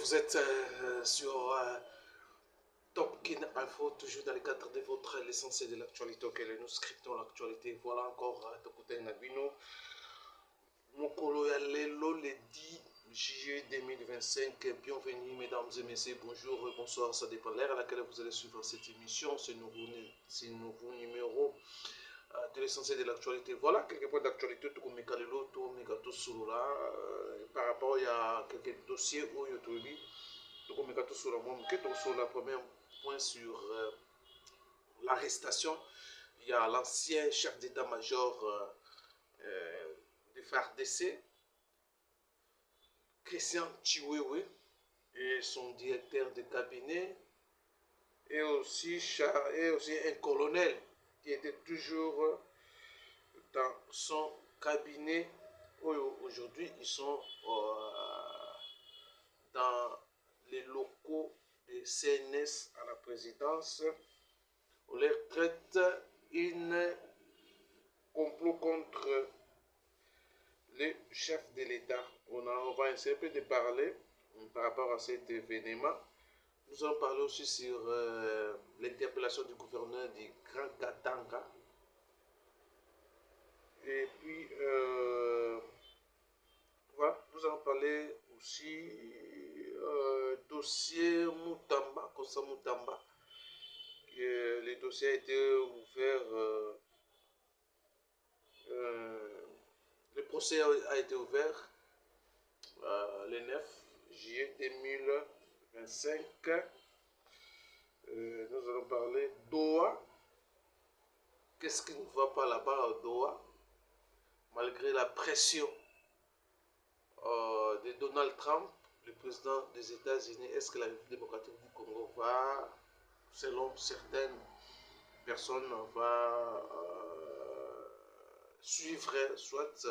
Vous êtes sur Topkin Info, toujours dans le cadre de votre l'essentiel de l'actualité auquel nous scriptons l'actualité. Voilà encore Tokote Nabino. Mokolo ya Lelo le 10 juillet 2025. Bienvenue mesdames et messieurs, bonjour, bonsoir, ça dépend de l'heure à laquelle vous allez suivre cette émission, ce nouveau numéro de l'essentiel de l'actualité. Voilà quelques points d'actualité tout comme Mekalelo, tout Megato Surula par rapport à quelques dossiers où YouTube. Donc Megato Surula, la première point sur l'arrestation. Il y a l'ancien chef d'état-major de FARDC, Christian Chiwewe, et son directeur de cabinet, et aussi un colonel qui était toujours dans son cabinet. Aujourd'hui, ils sont dans les locaux de CNS à la présidence. On les traite une complot contre le chef de l'État. On va essayer un peu de parler par rapport à cet événement. Nous allons parler aussi sur l'interpellation du gouverneur du Grand Katanga. Et puis, voilà, nous allons parler aussi dossier Moutamba, Kosa Moutamba. Le dossier a été ouvert, le procès a été ouvert le 9 juillet 2025. Nous allons parler Doha. Qu'est-ce qui ne va pas là-bas à Doha? Malgré la pression de Donald Trump, le président des États-Unis, est-ce que la République démocratique du Congo va, selon certaines personnes, va suivre soit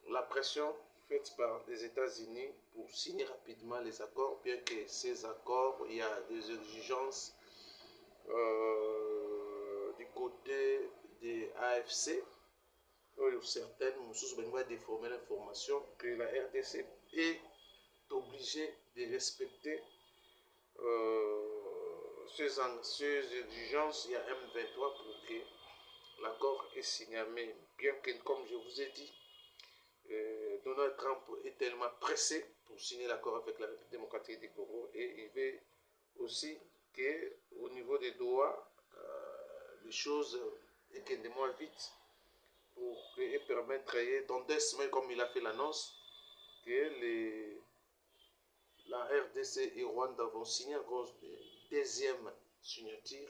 la pression faite par les États-Unis pour signer rapidement les accords, bien que ces accords, il y a des exigences du côté des AFC. Certaines nous déformer l'information que la RDC est obligée de respecter ces exigences. Il y a M23 pour que l'accord est signé. Mais bien que, comme je vous ai dit, Donald Trump est tellement pressé pour signer l'accord avec la République démocratique du Congo, et il veut aussi qu'au niveau des Doha, les choses étaient moins vite pour permettre, dans 2 semaines, comme il a fait l'annonce, que la RDC et Rwanda vont signer encore une deuxième signature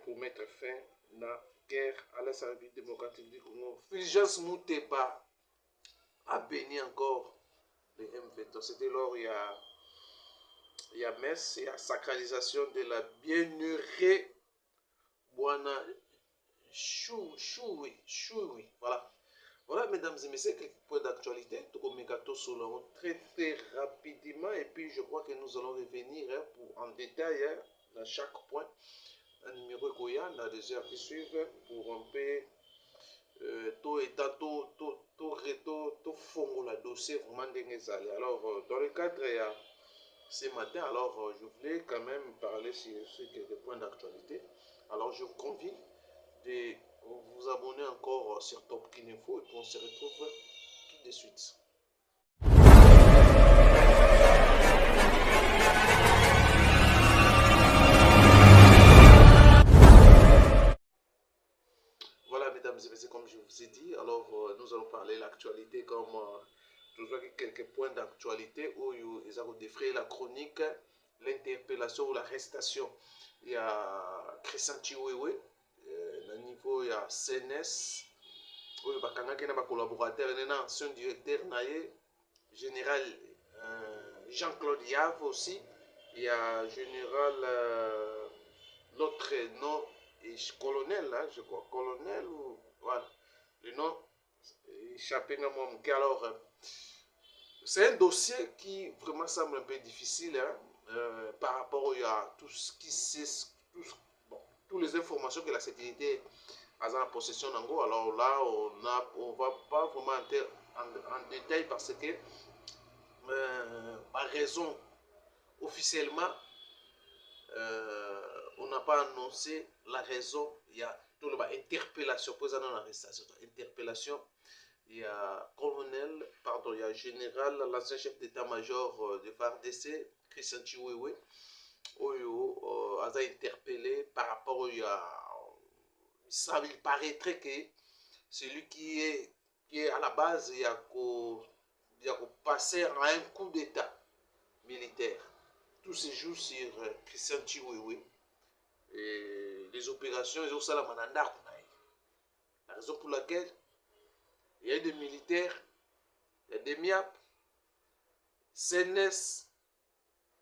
pour mettre fin à la guerre à la République démocratique du Congo. Fulgence Moutéba a béni encore les M23. C'était lors où il y a messe, il y a sacralisation de la bienheureux Bwana Choui. Voilà. Voilà, mesdames et messieurs, quelques points d'actualité. Très très rapidement. Et puis, je crois que nous allons revenir en détail dans chaque point. Un numéro Koya, dans les heures qui suivent, pour un peu tout fond la dossier vraiment d'Engezali. Alors, dans le cadre ce matin, alors je voulais quand même parler sur quelques points d'actualité. Alors, je vous convie de vous abonner encore sur Topkin Info, et puis on se retrouve tout de suite. Voilà, mesdames et messieurs, comme je vous ai dit, alors nous allons parler de l'actualité comme toujours quelques points d'actualité où ils ont défrayé la chronique, l'interpellation ou l'arrestation. Il y a Christian Chiwewe, au niveau il y a CNS, où il y a des collaborateurs, il y a un ancien directeur, général Jean-Claude Yave aussi, il y a général l'autre nom est colonel, là, je crois, colonel ou voilà, le nom échappé à mon cas. Alors, c'est un dossier qui vraiment semble un peu difficile par rapport à tout ce qui toutes les informations que la sécurité a en possession d'Ango. Alors là, on va pas vraiment en détail parce que ma raison officiellement, on n'a pas annoncé la raison. Il y a tout le interpellation, président l'arrestation, interpellation. Il y a colonel, pardon, il y a général, l'ancien chef d'état-major de FARDC, Christian Chiwewe, Oyo, a interpellé par rapport ça il paraîtrait que celui qui est à la base, il y a passer à un coup d'état militaire. Tout se joue sur Christian Chiwewe. Et les opérations, ils ont ça la mananda. La raison pour laquelle il y a des militaires, il y a des MIAP, CNS,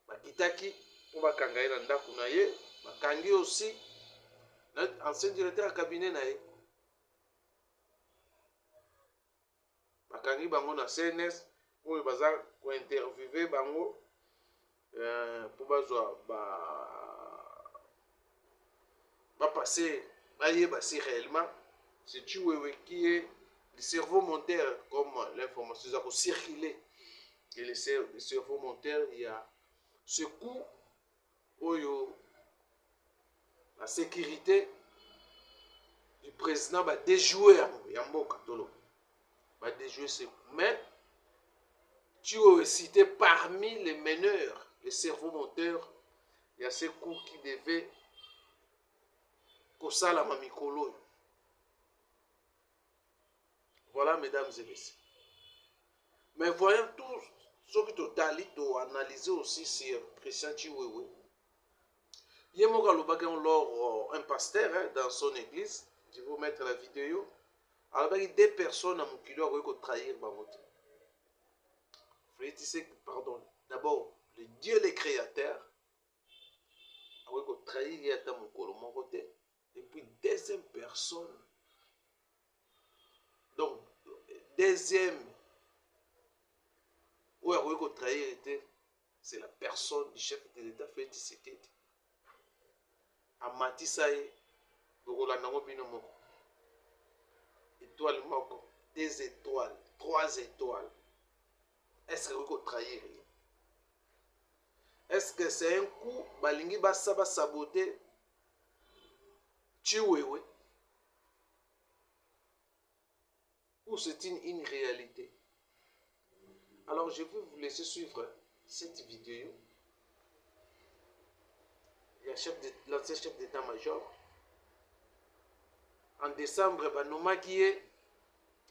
Bakitaki, pour Bakangaye Nanda Kunaye, Bakangi aussi, ancien directeur de cabinet naye. Bakangi bango na CNS, pour baza ko interviewer bango, pour bazwa va passer, c'est réellement, c'est Chiwewe qui est le cerveau moteur, comme l'information a circulé. Et le cerveau moteur, il y a ce coup, la sécurité du président va déjouer Yambo Katolo. Va déjouer ce coup. Mais Chiwewe cité parmi les meneurs, les cerveaux moteurs, il y a ce coup qui devait Kosala Mamikolo. Voilà, mesdames et messieurs. Mais voyons tout ce que tu as analysé aussi sur Christian Chiwewe. Il y a un pasteur dans son église. Je vais vous mettre la vidéo. Alors, il y a des personnes à mon kilo qui ont trahi Bamote. Pardon. D'abord, le Dieu, le Créateur, a trahi mon côté. Et puis, deuxième personne. Donc, deuxième, où a trahi, c'est la personne du chef de l'État, Félix Tshisekedi. Amati Saye, étoile moko, 2 étoiles, 3 étoiles. Est-ce que vous trahir? Est-ce que c'est un coup, balingi basaba saboter Chiwewe? Ou c'est une réalité? Alors je vais vous laisser suivre cette vidéo. Il y a l'ancien chef d'état-major. En décembre, Banoma qui est,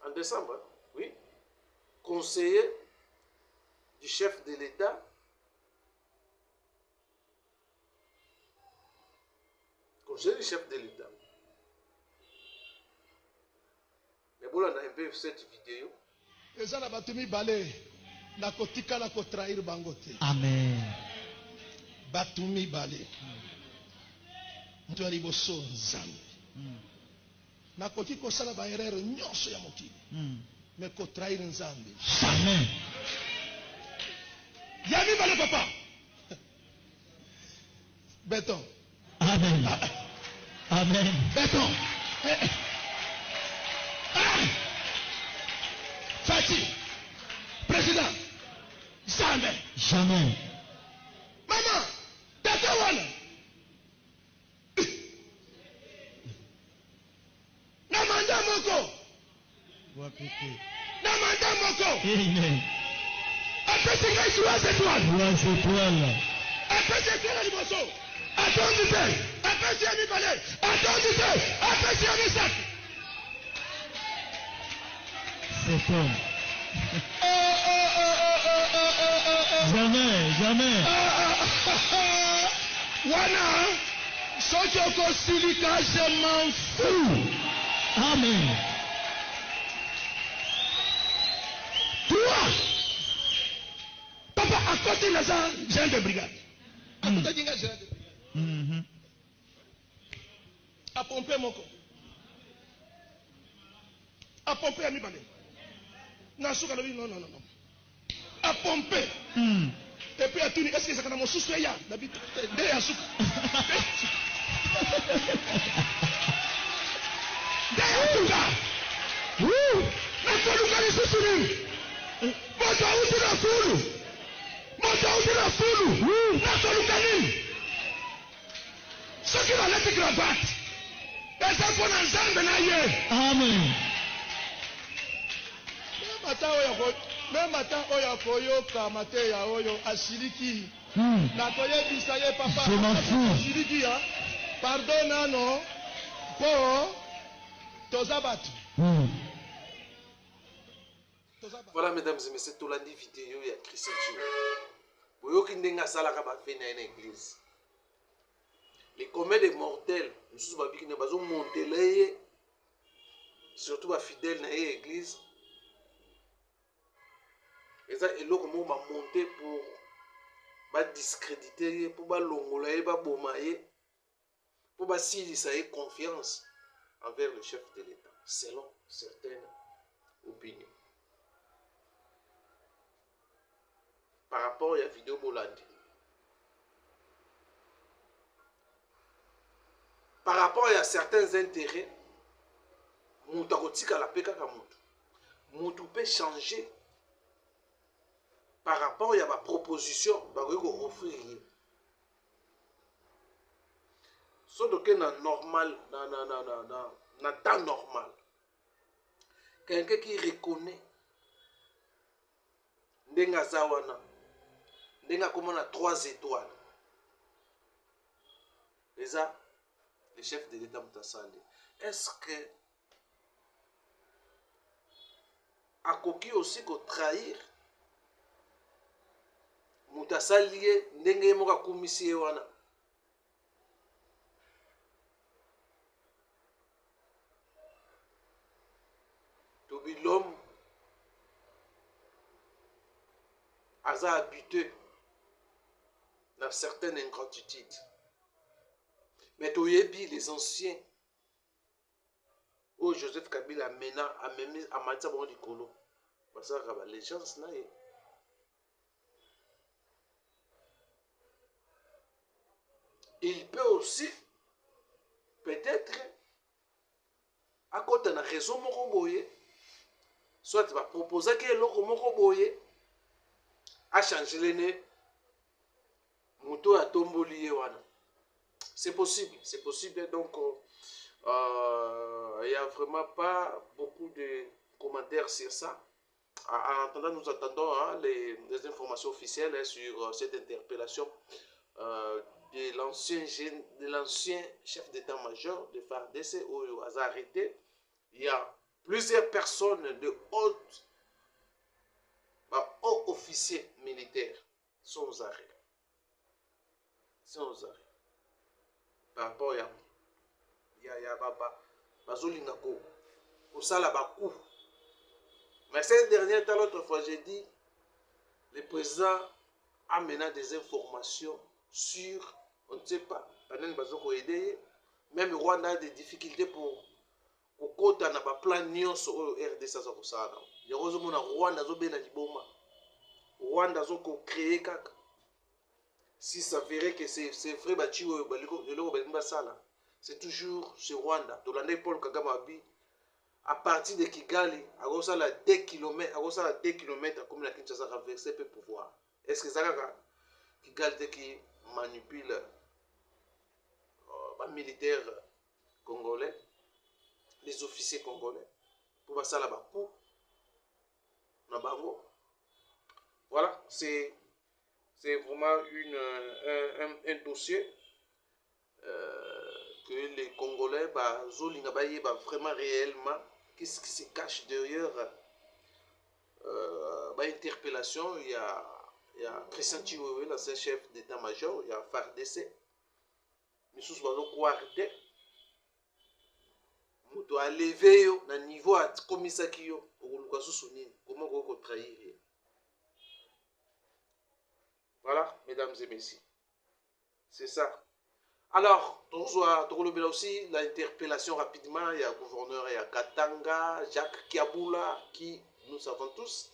en décembre, oui, conseiller du chef de l'État. Conseiller du chef de l'État. Mais bon, on a un peu cette vidéo. Amen. Batumi Bale. Mtuali boso nzambe. Nakoki kosala ba erreur nyonso ya mokili. Mais ko trahir nzambe. Amen. Yami Bale papa. Béton. Amen. Amen. Béton. Fati. Président. Jamais. Jamais. Maman. Tatawana. Namanda moko. Namanda moko. Amen. Après c'est qu'il y a 3 étoiles. 3 étoiles. Après c'est qu'il y a l'imoso. Attendez. Après c'est Yami Bale. Attendez. Après c'est Yami Sak. C'est homme. Jamais, jamais. Wana, Sotoko Silika, je m'en fous. Amen. Toi, papa, à côté de ça, j'ai de brigade. À côté de ça, j'ai de brigade. À pomper mon corps. À pomper à mi balai. Non. À pomper. Et puis à tout, est-ce que ça a mon sous-soya? Il y a un sous. sauti na fulu na soluka nini soki baleti cravate eza mpo na nzambe na ye. Amen. Meme ata oyo akoyoka mateya oyo asiliki nakoyebisa ye papa asiliki ya pardon nano mpo toza bato. Voilà, mesdames et messieurs, tout l'andi vidéo, il y a Christian Chiou. Vous voyez qu'il y a une église. Les combien de mortels, nous sommes montés, surtout les fidèles dans l'église. Et ça, et là, comment on va monter pour discréditer, pour l'ongoler, pour bomber, pour s'il y a confiance envers le chef de l'État, selon certaines opinions. Par rapport à la vidéo Bolandi. Par rapport à certains intérêts, Moutakotika la peka kamutu. Moutou peut changer par rapport à ma proposition, par rapport offrir. Sauf que dans normal, dans temps normal, quelqu'un qui reconnaît Ndenga Zawana, Ndenga comme on a 3 étoiles. Et ça, le chef de l'État Moutassali, est-ce que a coquille aussi qu'on trahir Moutassali Ndenga Moka Kumisi Wana? To be l'homme Aza habitué dans certaines ingratitudes. Mais Toyebi, les anciens, où Joseph Kabila mena a même à Matza Bon Dikolo. Parce que les gens là. Il peut aussi, peut-être, à côté de la raison Moroboye, soit il va proposer que l'autre Moroboye a changé les nez, Mouto a tomboli wana. C'est possible. Donc, il n'y a vraiment pas beaucoup de commentaires sur ça. En attendant, nous attendons les informations officielles sur cette interpellation de l'ancien chef d'état-major de FARDC où il a arrêté. Il y a plusieurs personnes de hauts officiers militaires sont aux arrêts. Par rapport à Bazolinga pour ça là-bas. Mais cette dernière temps, l'autre fois, j'ai dit, le président a maintenant des informations sur, on ne sait pas, même Rwanda a des difficultés pour côté na ba plan nyonso au RDC za ko sala. Heureusement na Rwanda zo bena liboma. Rwanda zo ko créer kaka. Si ça verrait que c'est vrai bachiwo baliko lelo ba sala. C'est toujours chez Rwanda. Tolanda Paul Kagame abi à partir de Kigali, à la 2 km comme la Kinshasa traverser peut pouvoir. Est-ce que ça Kigali qui manipule les militaires congolais, les officiers congolais, pour passer là-bas. Voilà, c'est vraiment un dossier que les Congolais, vraiment réellement, qu'est-ce qui se cache derrière l'interpellation. Il y a Christian Chiwewe, l'ancien chef d'état-major, il y a FARDC. Mais sous ce arrêté, on doit lever le niveau à commissaire Kiyo, comment on peut trahir. Voilà, mesdames et messieurs. C'est ça. Alors, on va aussi l'interpellation rapidement. Il y a le gouverneur, il y a Katanga, Jacques Kiabula, qui nous savons tous.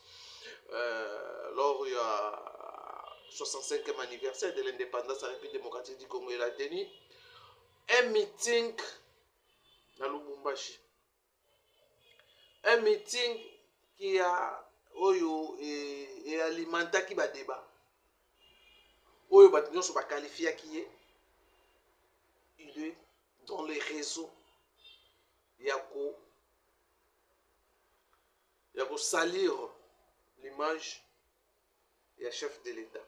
Lors il y a 65e anniversaire de l'indépendance de la République démocratique du Congo, il a tenu un meeting dans Lubumbashi. Un meeting qui a alimenté qui va débat. Oyo Batignon se va qualifier qui est. Il est dans les réseaux. Yako salir l'image et chef de l'État.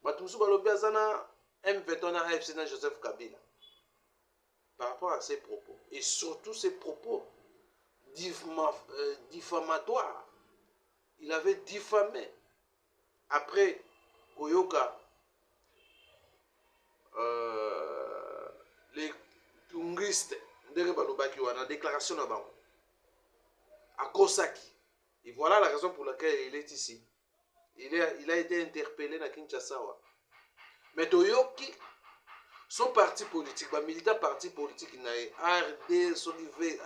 Batumsu Balobi Azana M21 na AFC na Joseph Kabila. Par rapport à ses propos. Et surtout ses propos diffamatoires. Il avait diffamé. Après Koyoka, les tungistes, la déclaration là-bas, à Kosaki. Et voilà la raison pour laquelle il est ici. Il a été interpellé à Kinshasa. Mais Toyoki, son parti politique, le militant parti politique, il a RD, Solivé,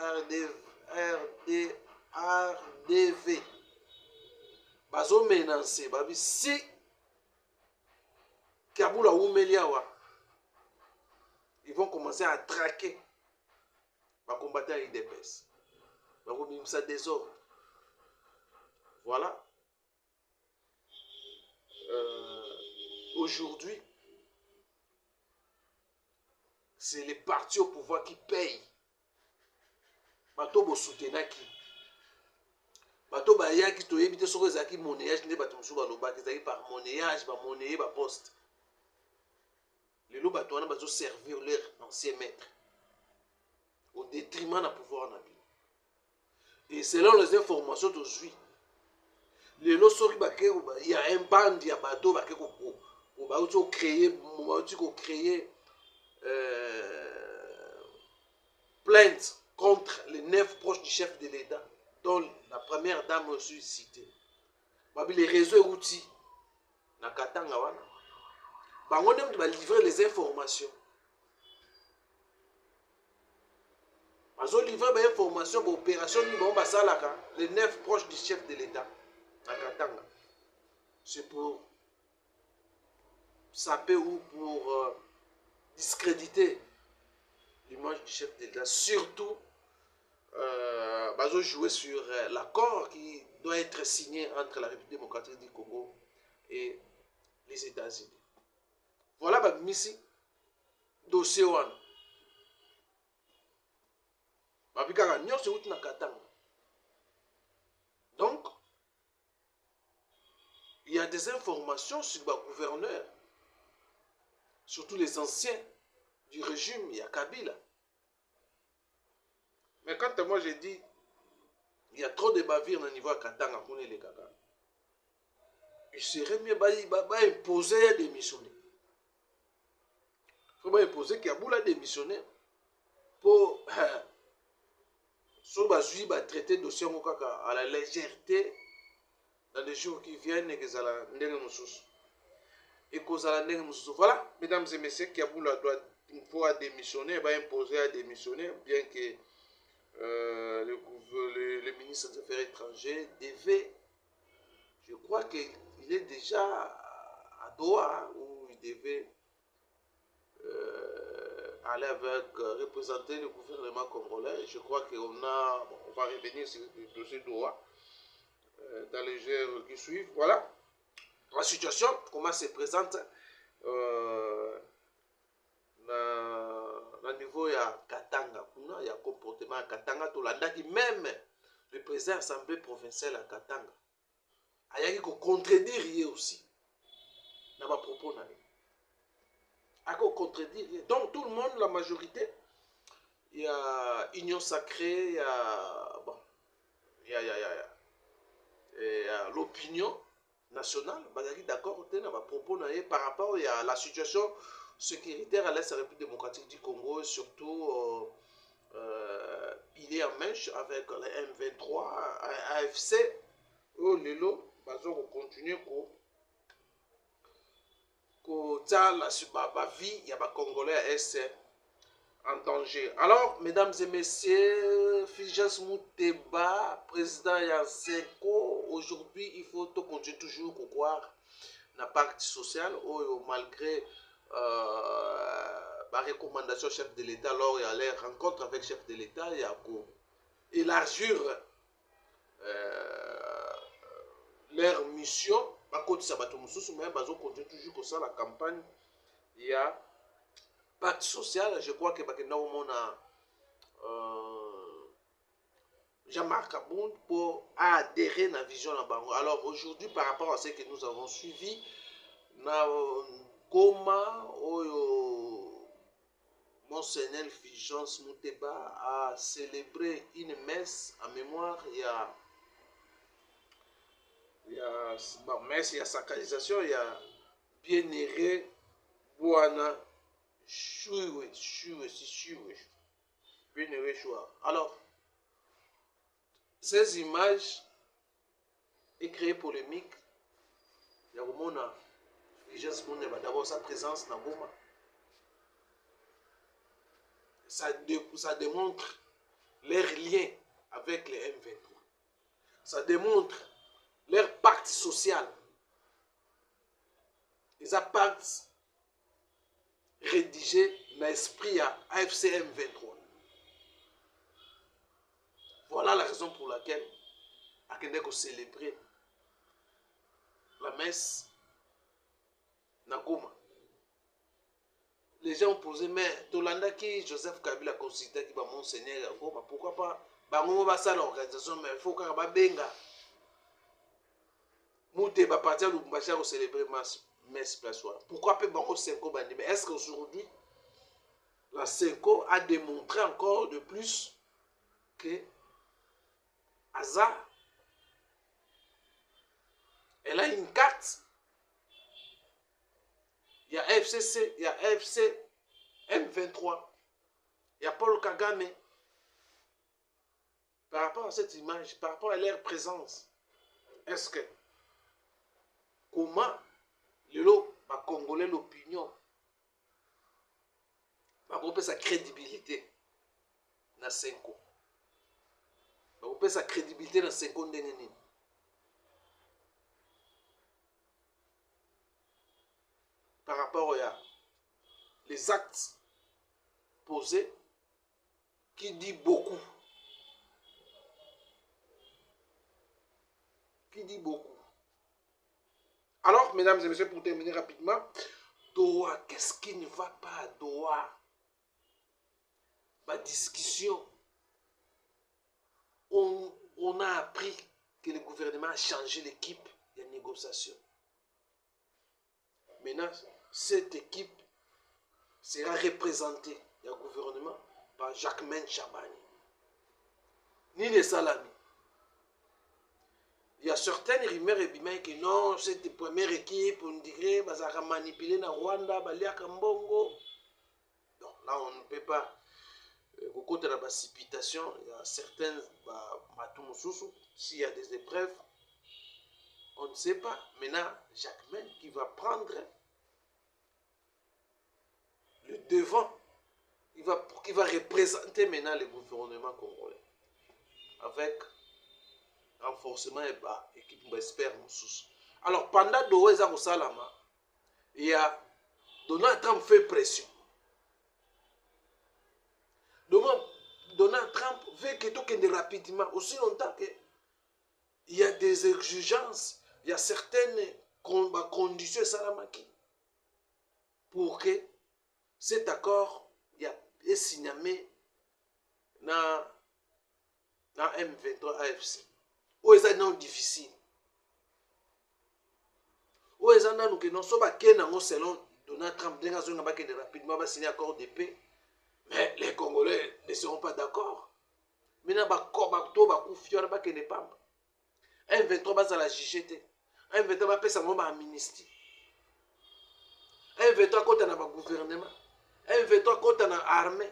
RDV. Bazo menancé, babi si Kaboula ou Meliawa, ils vont commencer à traquer les combattants IDPS. Ils vont mettre ça désordre. Voilà. Aujourd'hui, c'est les partis au pouvoir qui payent. Bato bo soutenaki. Bato ba yaki to yebite soko ezaki monnayage ne bato musu balobaki ezaki par monnayage ba monnayer ba poste. Lelo bato wana bazo servir leur ancien maître au détriment na pouvoir na bi. Et selon les informations d'aujourd'hui, lelo soki bake il y a un band ya bato bake ko créer plainte contre les 9 proches du chef de l'État, dont la première dame aussi citée. Les réseaux et outils, na Katanga wana. On va livrer les informations. On va livrer les informations pour l'opération les 9 proches du chef de l'État, na Katanga. C'est pour saper ou pour discréditer l'image du chef de l'État. Surtout, jouer sur l'accord qui doit être signé entre la République démocratique du Congo et les États-Unis. Voilà, ici, dossier one. Donc, il y a des informations sur le gouverneur, surtout les anciens du régime, il y a Kabila. Mais quand moi j'ai dit, il y a trop de bavures au niveau de Katanga pour les Kaka, il serait mieux d'imposer à démissionner. Il faut imposer qu'il y a démissionner pour traiter le dossier à la légèreté dans les jours qui viennent et que voilà, mesdames et messieurs, Kaboula doit démissionner, va imposer à démissionner, bien que le ministre des Affaires étrangères devait, je crois qu'il est déjà à Doha, où il devait aller avec, représenter le gouvernement congolais. Je crois qu'on va revenir sur le dossier Doha dans les jours qui suivent. Voilà la situation, comment se présente au niveau de Katanga. Il y a un comportement à Katanga, même le président de l'Assemblée provinciale à Katanga. Il y a contredire aussi dans ma propos. Il contredire. Donc tout le monde, la majorité, il y a Union Sacrée, il y a, bon, il y a l'opinion nationale, d'accord par rapport à la situation sécuritaire à l'Est de la République démocratique du Congo, et surtout il est en mèche avec les M23, AFC, Lelo, va continuer la vie, il y a des Congolais en danger. Alors, mesdames et messieurs, Fulgence Mouteba, président Yanseko, aujourd'hui, il faut continuer toujours à croire dans le parti social, malgré la recommandation du chef de l'État, lors il y a les rencontres avec le chef de l'État, il y a élargir leur mission, bakotisa bato mosusu mais bazokontinue toujours kosala campagne ya pacte social. Je crois que bakenda komona Jean-Marc Abound pour adhérer à la vision de Bango. Alors aujourd'hui, par rapport à ce que nous avons suivi, comment Monseigneur Fulgence Mouteba a célébré une messe en mémoire. Il y a messe, il y a sacralisation, il y a bien-aimé Bouana Choué. Bien-aimé Choué. Alors, ces images est créée polémique. Il y a vraiment d'abord sa présence dans Goma. Ça démontre leur lien avec les M23. Ça démontre leur pacte social. Ils ont pacte rédigé dans l'esprit à AFC M23. Voilà la raison pour laquelle Akendeko célébrer la messe na Goma. Les gens ont posé, mais Tolanda qui Joseph Kabila considère qu'il va Monseigneur à Goma, pourquoi pas Bango va ça l'organisation, mais il faut qu'il y ait benga. Moute va partir à Lubumbashi pour célébrer messe plaçoire. Pourquoi pas Bango Senko Bandi? Mais est-ce qu'aujourd'hui, la Senko a démontré encore de plus que Aza, elle a une carte. Il y a FCC, il y a FC M23, il y a Paul Kagame. Par rapport à cette image, par rapport à leur présence, est-ce que comment le Congolais l'opinion va couper sa crédibilité dans 5 ans? Va couper sa crédibilité dans 5 ans d'ennemi. Par rapport à les actes posés qui dit beaucoup. Qui dit beaucoup. Alors, mesdames et messieurs, pour terminer rapidement, Doha, qu'est-ce qui ne va pas à Doha? Ma discussion, on a appris que le gouvernement a changé l'équipe de négociation. Maintenant, cette équipe sera représentée au gouvernement par Jacquemaine Chabani. Ni les Salami. Il y a certaines rumeurs et bimais que non, cette première équipe, on dirait, va se manipuler dans Rwanda, Balia Kambongo. Donc là, on ne peut pas. Au côté de la précipitation, il y a certains, s'il y a des épreuves, on ne sait pas. Maintenant, Jacquemaine qui va prendre le devant, qui va représenter maintenant le gouvernement congolais. Avec renforcement et équipe d'experts. Alors, pendant Doha au Salama, il y a Donald Trump fait pression. Donald Trump veut que tout ait rapidement, aussi longtemps qu'il y a des exigences, il y a certaines conditions Salamaki pour que cet accord est signé dans M23 AFC. Où est-ce non difficile? Où est-ce que nous sommes selon Donald Trump, nous avons rapidement signé accord de paix. Mais les Congolais ne seront pas d'accord. Maintenant, M23 va à la JGT. M23 va passer à amnistie. M23 contre le gouvernement. M23 contre l'armée.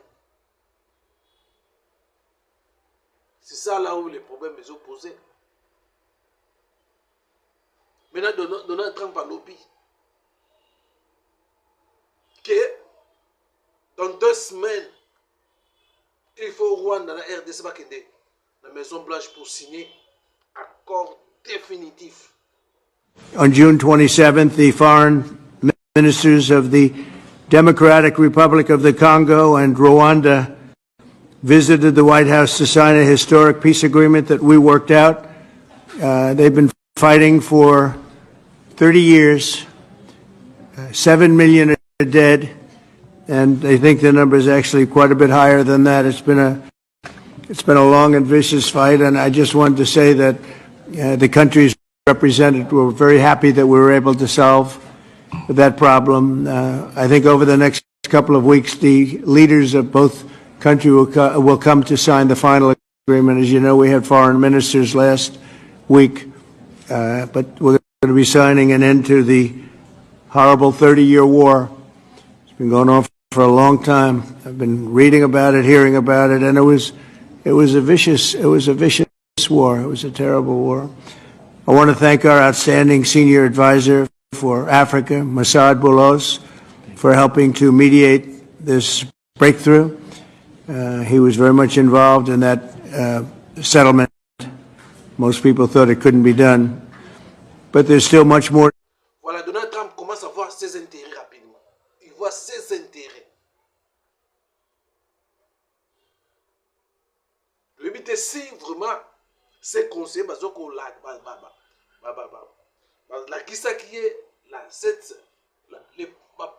C'est ça là où les problèmes sont posés. Maintenant, Donald Trump a lobby. Que dans 2 semaines, il faut Rwanda dans la RDC, la Maison Blanche pour signer accord définitif. On June 27th, the foreign ministers of the Democratic Republic of the Congo and Rwanda visited the White House to sign a historic peace agreement that we worked out. They've been fighting for 30 years, 7 million are dead, and they think the number is actually quite a bit higher than that. It's been a long and vicious fight, and I just wanted to say that the countries represented were very happy that we were able to solve that problem. I think over the next couple of weeks, the leaders of both countries will come to sign the final agreement. As you know, we had foreign ministers last week, but we're going to be signing an end to the horrible 30-year war. It's been going on for a long time. I've been reading about it, hearing about it, and it was a vicious war. It was a terrible war. I want to thank our outstanding senior advisor for Africa, Massad Boulos, for helping to mediate this breakthrough. He was very much involved in that settlement. Most people thought it couldn't be done, but there's still much more. Voilà, Donald Trump commence à voir ses intérêts rapidement. Il voit ses intérêts. Le but est si vraiment ses conseillers, la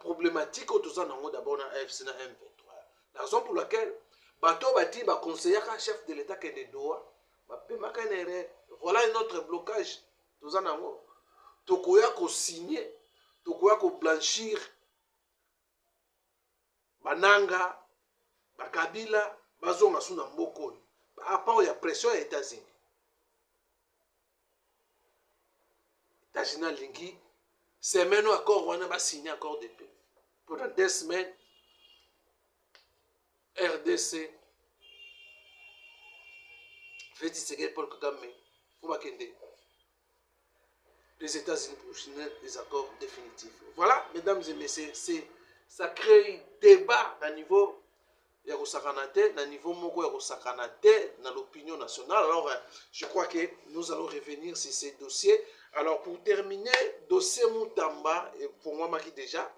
problématique d'abord dans AFC na M23. La raison pour laquelle bateau bati ba conseiller chef de l'État qui est de Doha, voilà un autre blocage. Tokoya ko signer, tokoya ko blanchir bananga, bakabila, bazonga suna mboko. À part il y a pression aux États-Unis. États-Unis lingi, semaine où accord on a signé accord de paix. Pendant 2 semaines, RDC, fait signer Paul Kagame, les États-Unis pour signer des accords définitifs. Voilà, mesdames et messieurs, ça crée un débat à niveau ya kosakanate na niveau moko ya kosakanate na l'opinion nationale. Alors je crois que nous allons revenir sur ces dossiers. Alors pour terminer, dossier Moutamba, et pour moi maki déjà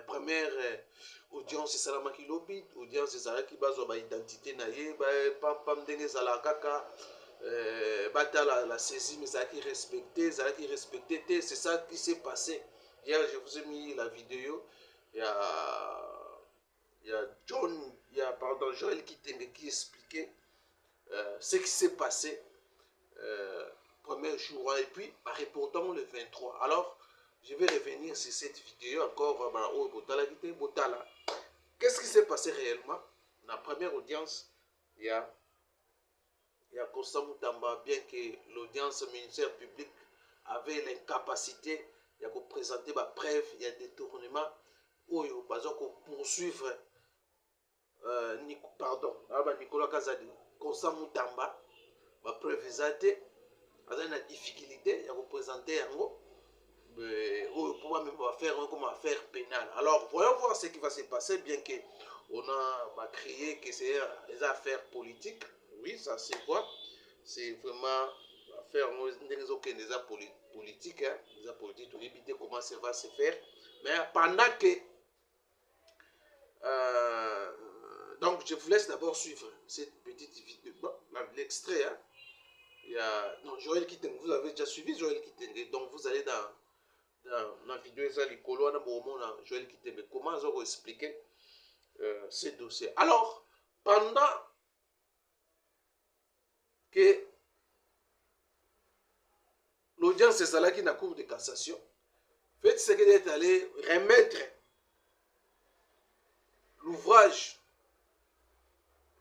première audience c'est ça maki lobby, audience c'est ça qui base ba identité na ye ba pam ndenge zala kaka bata la saisie mais ça qui respecté, c'est ça qui s'est passé. Hier je vous ai mis la vidéo, il y a Joël Kitenge qui expliquait ce qui s'est passé premier jour et puis répondant le 23. Alors, je vais revenir sur cette vidéo encore. Qu'est-ce qui s'est passé réellement? Dans la première audience, il y a Constant Moutamba, bien que l'audience ministère public avait l'incapacité de présenter ma preuve, il y a des détournements où il y a poursuivre Nicolas Kazadi, Constant Moutamba, ma preuve exatée, il y a une difficulté, il y a représenté un mot, pour même faire comme affaire pénale. Alors, voyons voir ce qui va se passer, bien qu'on a créé que c'est des affaires politiques. Oui, ça c'est quoi? C'est vraiment affaire des politiques, des politiques, pour éviter comment ça va se faire. Mais pendant que donc je vous laisse d'abord suivre cette petite vidéo, l'extrait. Hein. Il y a Joël Kitenge, vous avez déjà suivi Joël Kitenge, donc vous allez dans la vidéo ça les colos na Joël Kitenge comment ils ont expliqué ces dossiers. Alors pendant que l'audience est celle qui n'a cour de cassation, fait ce qu'elle est allé remettre l'ouvrage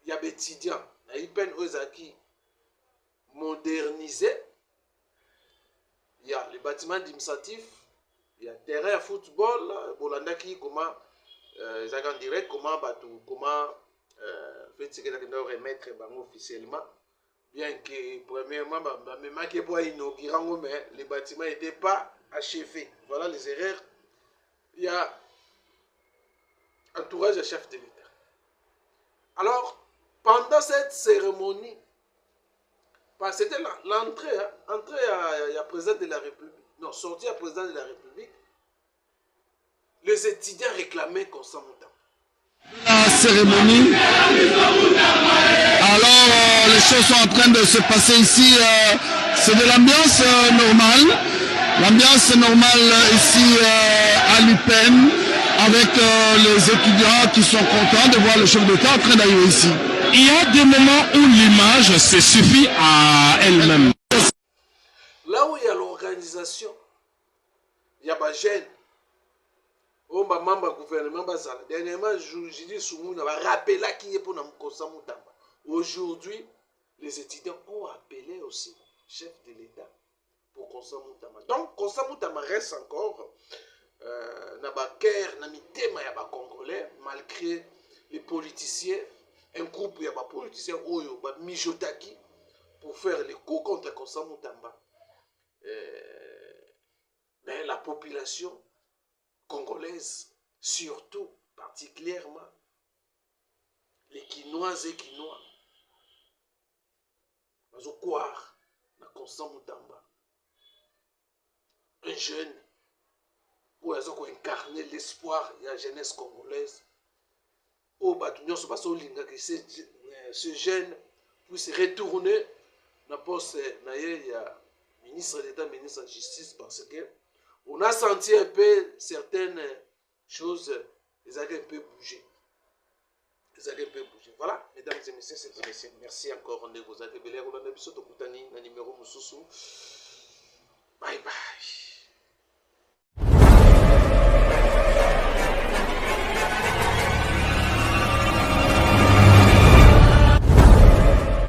il y a étudiant il y a peine Ozaki modernisé, il y a les bâtiments administratifs, il y a terrain à football, Bolandaki comment en direct comment fait ce qu'elle a remettre officiellement. Bien que, premièrement, mais les bâtiments n'étaient pas achevés. Voilà les erreurs. Il y a entourage à chef de l'État. Alors, pendant cette cérémonie, c'était l'entrée à président de la République, non, sortie à président de la République, les étudiants réclamaient Constant Moutamba. La cérémonie. Alors, les choses sont en train de se passer ici. C'est de l'ambiance normale. L'ambiance est normale ici à l'UPEN, avec les étudiants qui sont contents de voir le chef d'État en train d'arriver ici. Il y a des moments où l'image se suffit à elle-même. Là où il y a l'organisation, il y a des jeunes. On va membre gouvernement bazala. Dernièrement, je dis Soumouna va rappeler qui est pour nous Mutamba. Aujourd'hui, les étudiants ont appelé aussi chef de l'État pour Constant Mutamba. Donc Constant Mutamba reste encore na baker na mitema ya ba Congolais malgré les politiciens, un groupe ya ba politiciens oyo ba mijotaki pour faire les coups contre Constant Mutamba. Mais la population congolaise, surtout, particulièrement, les Quinoises et Quinois, ils ont croire dans Constant Mutamba. Un jeune, où ils ont incarné l'espoir de la jeunesse congolaise. Où ce jeune puisse retourner dans le poste de ministre d'État, ministre de la Justice, parce que on a senti un peu certaines choses, ils avaient un peu bougé. Voilà, mesdames et messieurs, merci encore de vous accueillir. On a numéro Bye bye.